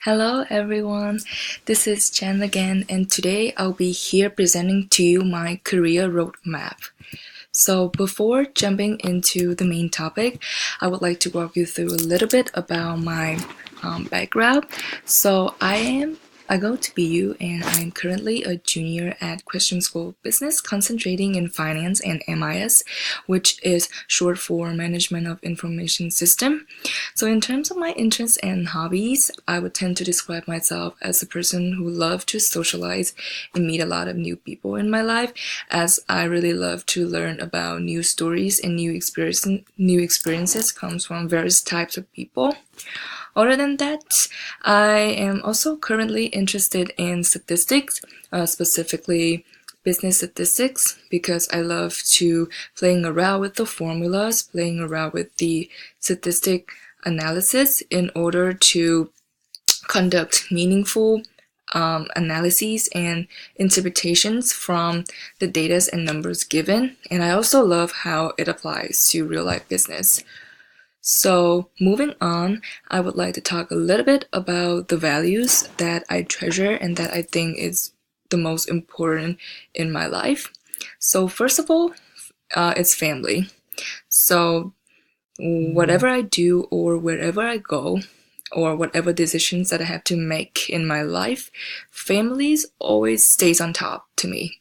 Hello everyone, this is Chen again, and today I'll be here presenting to you my career roadmap. So, before jumping into the main topic, I would like to walk you through a little bit about my background. I go to BU and I'm currently a junior at Christian School of Business, concentrating in finance and MIS, which is short for Management of Information System. So, in terms of my interests and hobbies, I would tend to describe myself as a person who loves to socialize and meet a lot of new people in my life, as I really love to learn about new stories and new experiences comes from various types of people. Other than that, I am also currently interested in statistics, specifically business statistics, because I love to playing around with the formulas, playing around with the statistic analysis in order to conduct meaningful analyses and interpretations from the data and numbers given. And I also love how it applies to real life business. So, moving on, I would like to talk a little bit about the values that I treasure and that I think is the most important in my life. So, first of all, it's family. So, whatever I do or wherever I go, or whatever decisions that I have to make in my life, families always stays on top to me.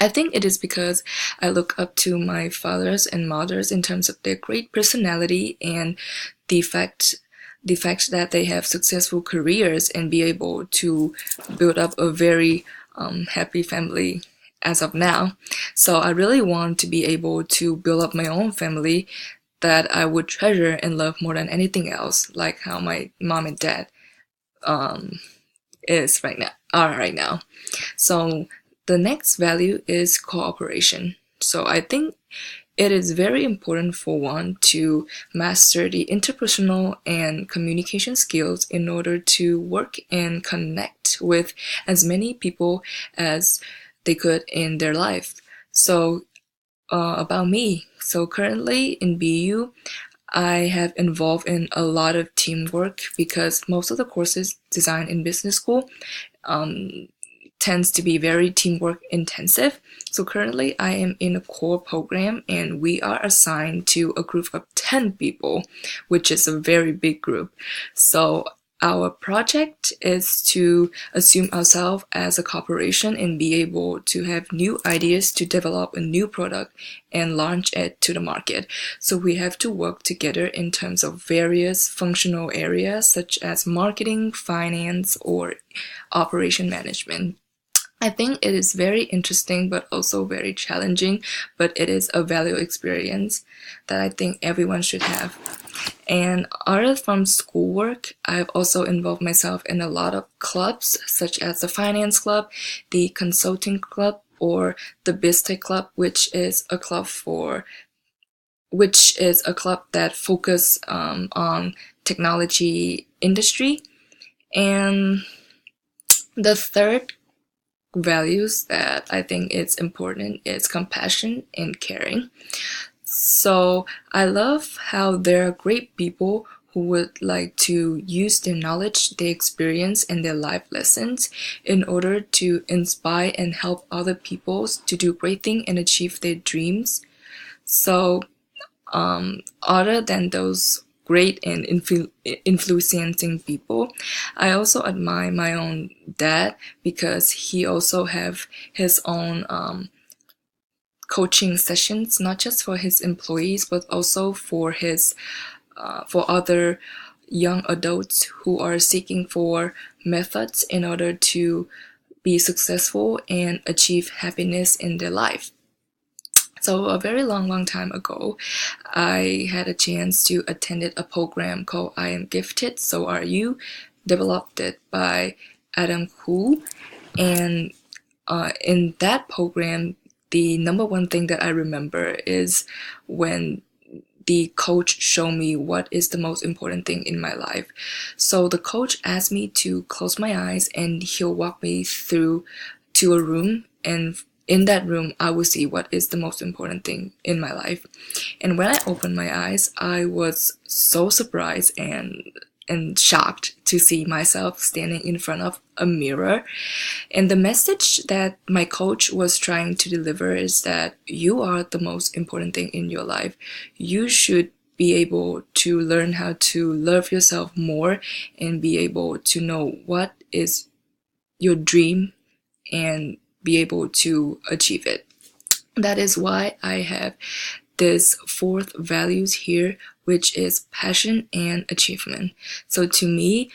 I think it is because I look up to my fathers and mothers in terms of their great personality and the fact the fact that they have successful careers and be able to build up a very happy family as of now. So I really want to be able to build up my own family that I would treasure and love more than anything else, like how my mom and dad um, is right now are right now. So the next value is cooperation. So I think it is very important for one to master the interpersonal and communication skills in order to work and connect with as many people as they could in their life. So, about me. So, currently in BU, I have involved in a lot of teamwork because most of the courses designed in business school um, tends to be very teamwork intensive. So currently I am in a core program and we are assigned to a group of 10 people, which is a very big group. So our project is to assume ourselves as a corporation and be able to have new ideas to develop a new product and launch it to the market. So we have to work together in terms of various functional areas such as marketing, finance, or operation management. I think it is very interesting but also very challenging, but it is a value experience that I think everyone should have. And other from schoolwork, I've also involved myself in a lot of clubs, such as the finance club, the consulting club, or the BizTech club, which is a club that focus on technology industry. And the third values that I think it's important is compassion and caring. So I love how there are great people who would like to use their knowledge, their experience, and their life lessons in order to inspire and help other people to do great things and achieve their dreams. So other than those great and influencing people, I also admire my own dad because he also have his own coaching sessions, not just for his employees but also for other young adults who are seeking for methods in order to be successful and achieve happiness in their life. So a very long time ago, I had a chance to attend a program called I Am Gifted, So Are You, developed it by Adam Koo. And in that program, the number one thing that I remember is when the coach showed me what is the most important thing in my life. So the coach asked me to close my eyes and he'll walk me through to a room, and in that room I will see what is the most important thing in my life. And when I opened my eyes, I was so surprised and shocked to see myself standing in front of a mirror. And the message that my coach was trying to deliver is that you are the most important thing in your life. You should be able to learn how to love yourself more and be able to know what is your dream and be able to achieve it. That is why I have this fourth values here, which is passion and achievement. So to me,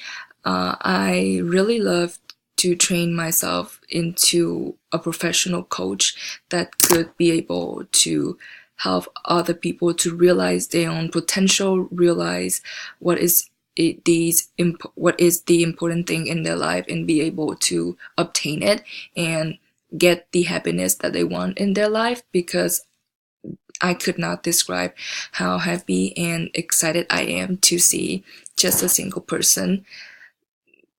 I really love to train myself into a professional coach that could be able to help other people to realize their own potential, realize what is what is the important thing in their life, and be able to obtain it and get the happiness that they want in their life. Because I could not describe how happy and excited I am to see just a single person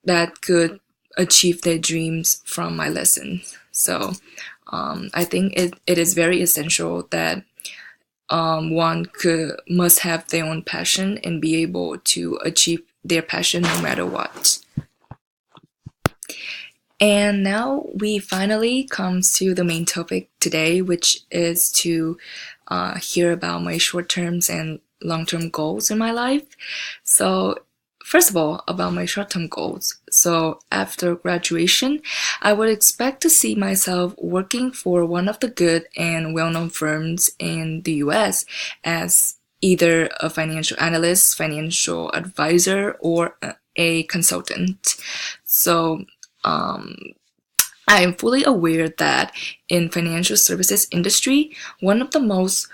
that could achieve their dreams from my lessons. So I think it is very essential that one must have their own passion and be able to achieve their passion no matter what. And now we finally comes to the main topic today, which is to hear about my short-term and long-term goals in my life. So first of all, about my short-term goals. So after graduation, I would expect to see myself working for one of the good and well-known firms in the US as either a financial analyst, financial advisor, or a consultant. So I am fully aware that in financial services industry, one of the most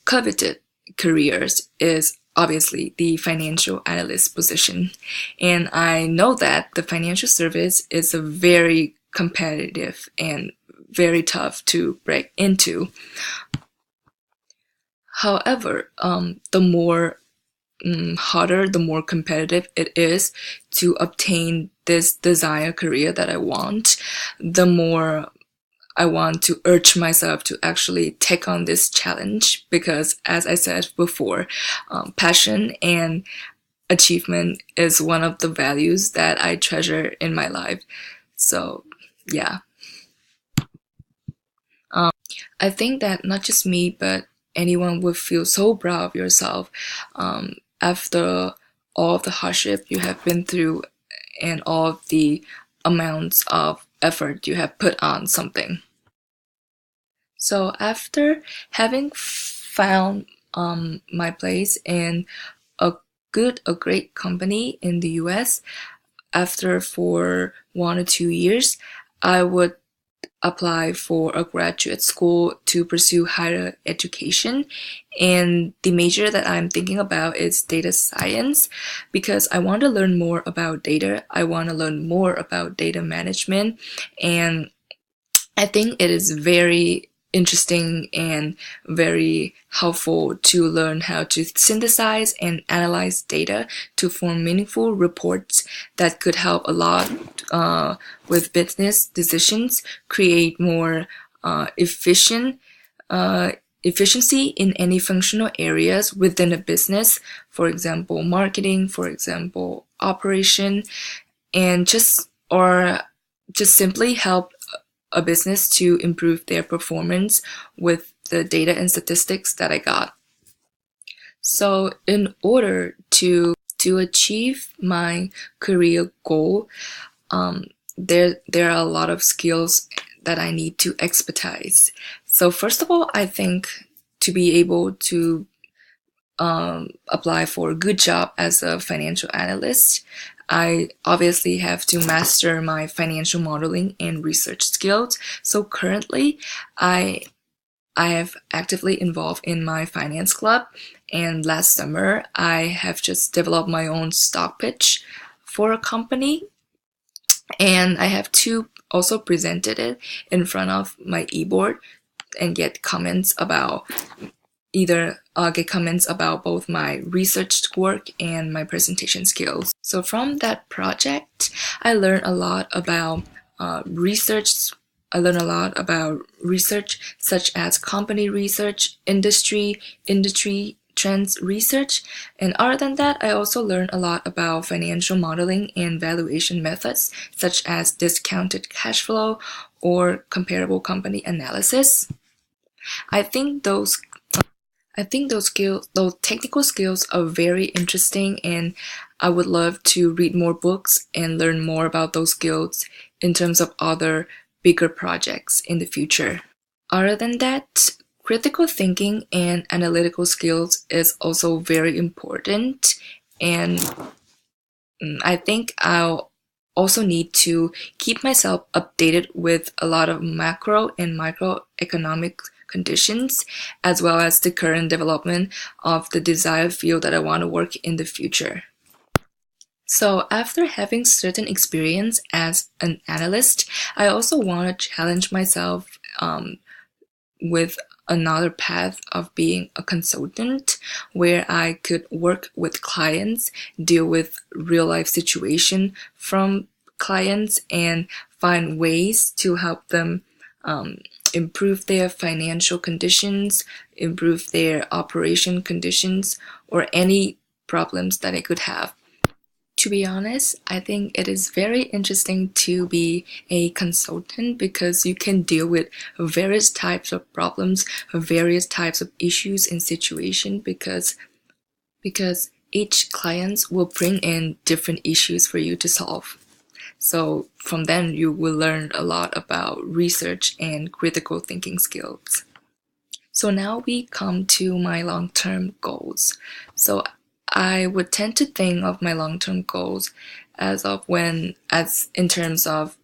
coveted careers is obviously the financial analyst position. And I know that the financial service is a very competitive and very tough to break into. However, the more harder, the more competitive it is to obtain this desired career that I want, the more I want to urge myself to actually take on this challenge. Because as I said before, passion and achievement is one of the values that I treasure in my life. So yeah, I think that not just me, but anyone would feel so proud of yourself after all of the hardship you have been through and all of the amounts of effort you have put on something. So after having found my place in a great company in the US, after for 1 or 2 years, I would apply for a graduate school to pursue higher education. And the major that I'm thinking about is data science, because I want to learn more about data. I want to learn more about data management. And I think it is very interesting and very helpful to learn how to synthesize and analyze data to form meaningful reports that could help a lot with business decisions, create more efficiency in any functional areas within a business, for example, marketing, for example, operation, and just simply help a business to improve their performance with the data and statistics that I got. So in order to achieve my career goal, there are a lot of skills that I need to expertise. So first of all, I think to be able to apply for a good job as a financial analyst, I obviously have to master my financial modeling and research skills. So currently, I have actively involved in my finance club, and last summer I have just developed my own stock pitch for a company, and I have to also presented it in front of my e-board and get comments about both my research work and my presentation skills. So from that project, I learned a lot about research. I learned a lot about research such as company research, industry trends research. And other than that, I also learned a lot about financial modeling and valuation methods, such as discounted cash flow or comparable company analysis. I think those those technical skills are very interesting, and I would love to read more books and learn more about those skills in terms of other bigger projects in the future. Other than that, critical thinking and analytical skills is also very important, and I think I'll also need to keep myself updated with a lot of macro and microeconomic conditions, as well as the current development of the desired field that I want to work in the future. So after having certain experience as an analyst, I also want to challenge myself with another path of being a consultant where I could work with clients, deal with real life situation from clients, and find ways to help them improve their financial conditions, improve their operation conditions, or any problems that I could have. To be honest, I think it is very interesting to be a consultant because you can deal with various types of problems, various types of issues and situations because each client will bring in different issues for you to solve. So from then you will learn a lot about research and critical thinking skills. So now we come to my long-term goals. So I would tend to think of my long-term goals as in terms of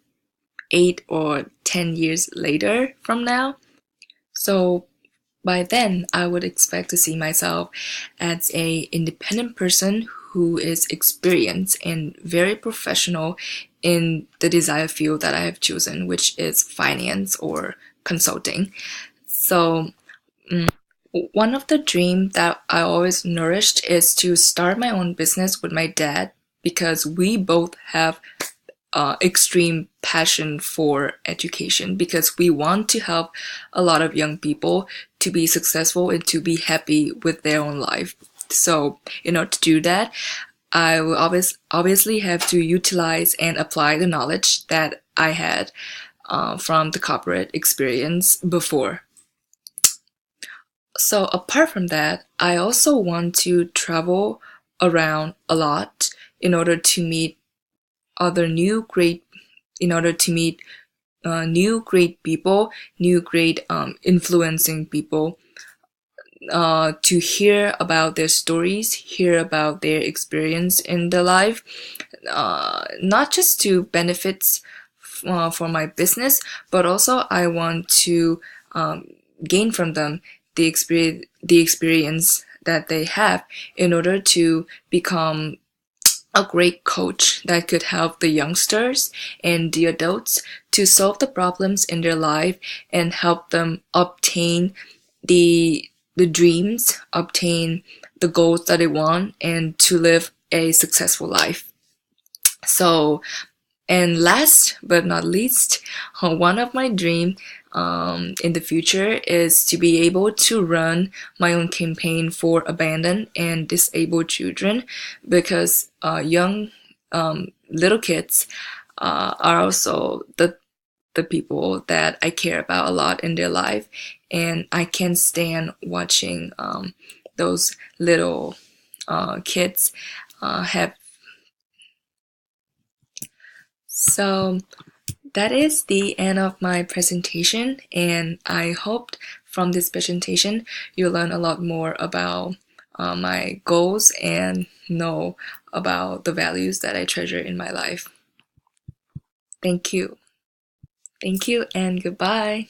8 or 10 years later from now. So by then, I would expect to see myself as a independent person who is experienced and very professional in the desired field that I have chosen, which is finance or consulting. So one of the dreams that I always nourished is to start my own business with my dad because we both have extreme passion for education because we want to help a lot of young people to be successful and to be happy with their own life. So in order to do that, I will obviously have to utilize and apply the knowledge that I had from the corporate experience before. So apart from that, I also want to travel around a lot in order to meet other new great, in order to meet new great people, new great influencing people, to hear about their stories, hear about their experience in their life, not just to benefits for my business, but also I want to gain from them the experience that they have in order to become a great coach that could help the youngsters and the adults to solve the problems in their life and help them obtain the dreams, obtain the goals that they want, and to live a successful life. So, and last but not least, one of my dreams in the future is to be able to run my own campaign for abandoned and disabled children because young little kids are also the people that I care about a lot in their life, and I can't stand watching those little kids have. So that is the end of my presentation, and I hoped from this presentation you learn a lot more about my goals and know about the values that I treasure in my life. Thank you. Thank you and goodbye.